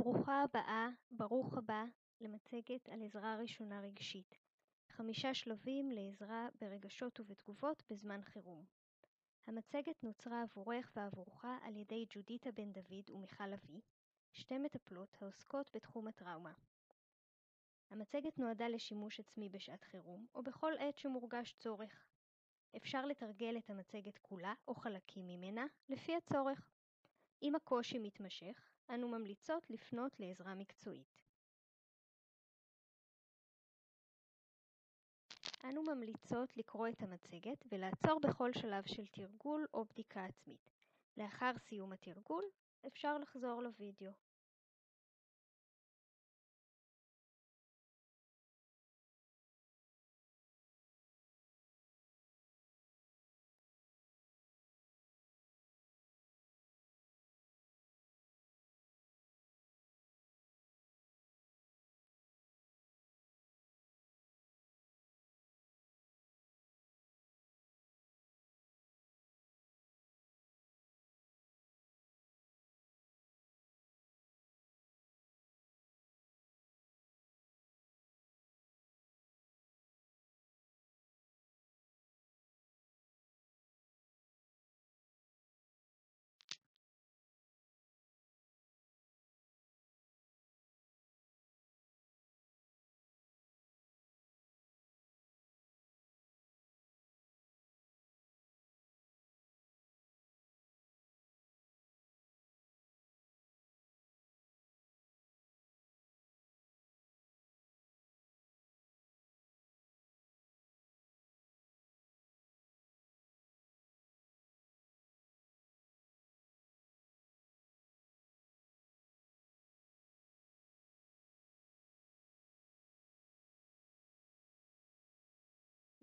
ברוכה הבאה, ברוך הבא למצגת על עזרה ראשונה רגשית. 5 שלבים לעזרה ברגשות ובתגובות בזמן חירום. המצגת נוצרה עבורך ועבורך על ידי ג'ודיטה בן דוד ומיכל לביא, שתי מטפלות העוסקות בתחום הטראומה. המצגת נועדה לשימוש עצמי בשעת חירום או בכל עת שמורגש צורך. אפשר לתרגל את המצגת כולה או חלקים ממנה לפי הצורך. אם הקושי מתמשך, אנו ממליצות לפנות לעזרה מקצועית. אנו ממליצות לקרוא את המצגת ולעצור בכל שלב של תרגול או בדיקה עצמית. לאחר סיום התרגול, אפשר לחזור לוידאו.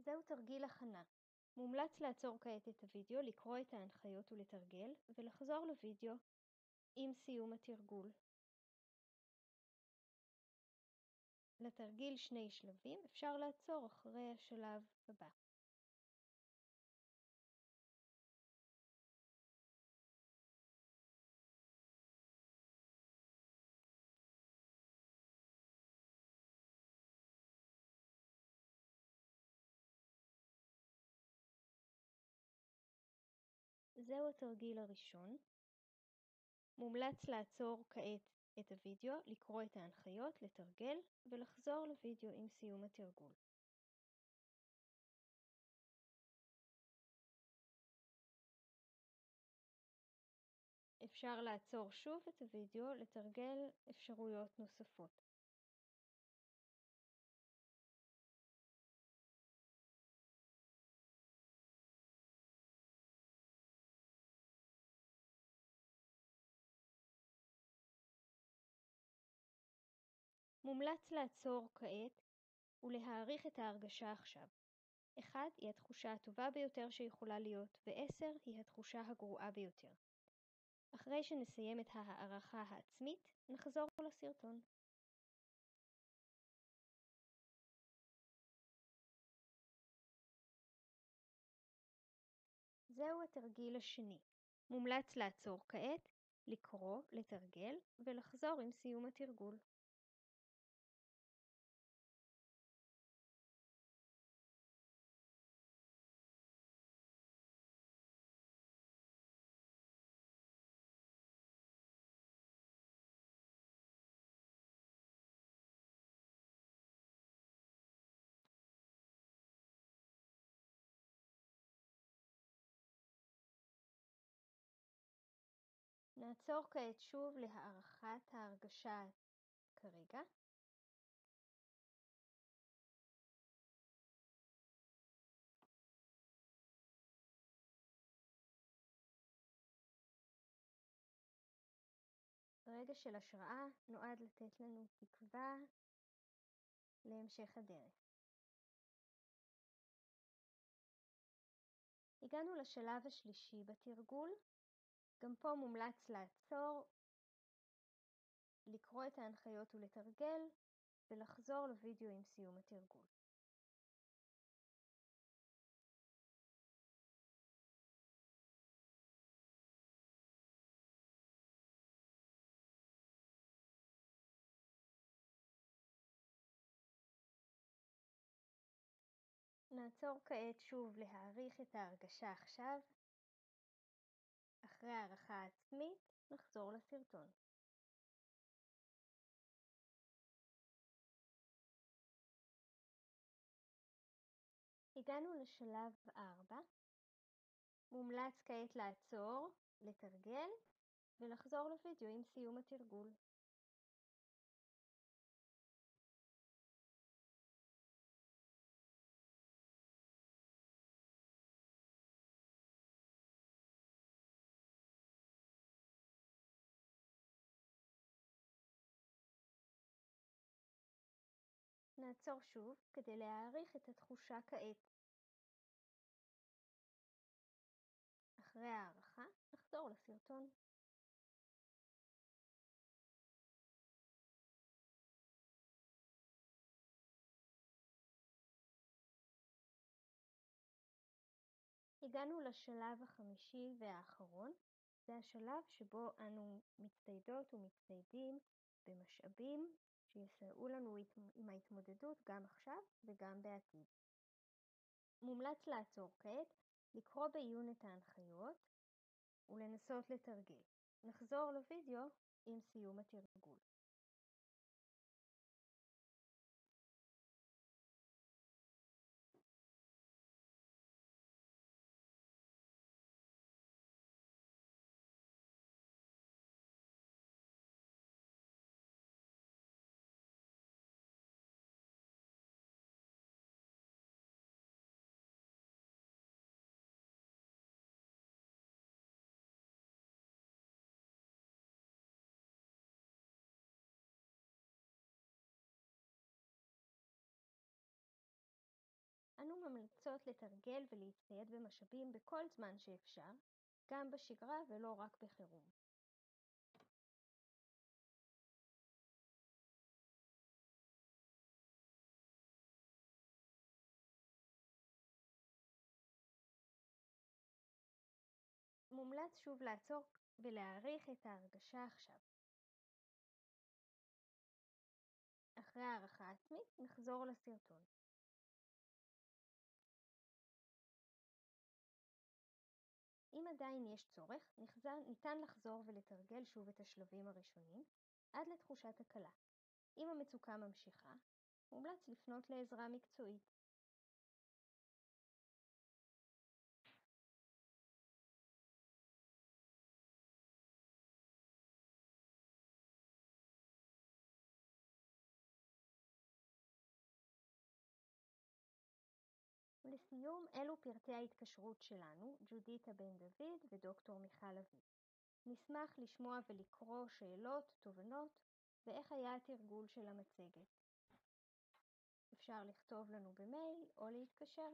זהו תרגיל הכנה. מומלץ לעצור כעת את הוידאו, לקרוא את ההנחיות ולתרגל, ולחזור לוידאו עם סיום התרגול. לתרגיל 2 שלבים אפשר לעצור אחרי השלב הבא. זהו התרגיל הראשון. מומלץ לעצור כעת את הוידאו, לקרוא את ההנחיות, לתרגל ולחזור לוידאו עם סיום התרגול. אפשר לעצור שוב את הוידאו, לתרגל אפשרויות נוספות. מומלץ לעצור כעת ולהעריך את ההרגשה עכשיו. 1 היא התחושה הטובה ביותר שיכולה להיות, ו10 היא התחושה הגרועה ביותר. אחרי שנסיים את ההערכה העצמית, נחזור לסרטון. זהו התרגיל השני. מומלץ לעצור כעת, לקרוא, לתרגל ולחזור עם סיום התרגול. נעצור כעת שוב להערכת ההרגשה כרגע. רגע של השראה נועד לתת לנו תקווה להמשך הדרך. הגענו לשלב השלישי בתרגול. גם פה מומלץ לעצור, לקרוא את ההנחיות ולתרגל, ולחזור לוידאו עם סיום התרגול. נעצור כעת שוב להעריך את ההרגשה עכשיו. אחרי הערכה עצמית, נחזור לסרטון. הגענו לשלב 4. מומלץ כעת לעצור, לתרגל ולחזור לוידאו עם סיום התרגול. נעצור שוב כדי להעריך את התחושה כעת. אחרי הערכה, נחזור לסרטון. הגענו לשלב החמישי והאחרון. זה השלב שבו אנו מצטיידות ומצטיידים במשאבים שיסייעו לנו עם ההתמודדות גם עכשיו וגם בעתיד. מומלץ לעצור כעת, לקרוא בעיון את ההנחיות ולנסות לתרגל. נחזור לוידאו עם סיום התרגול. אנו ממליצות לתרגל ולהצטייד במשאבים בכל זמן שאפשר, גם בשגרה ולא רק בחירום. מומלץ שוב לעצור ולהעריך את ההרגשה עכשיו. אחרי הערכה עצמית, נחזור לסרטון. אם עדיין יש צורך, ניתן לחזור ולתרגל שוב את השלבים הראשונים עד לתחושת הקלה. אם המצוקה ממשיכה, מומלץ לפנות לעזרה מקצועית. ולסיום, אלו פרטי ההתקשרות שלנו, ג'ודיתה בן דוד ודוקטור מיכל אביב. נשמח לשמוע ולקרוא שאלות, תובנות ואיך היה התרגול של המצגת. אפשר לכתוב לנו במייל או להתקשר.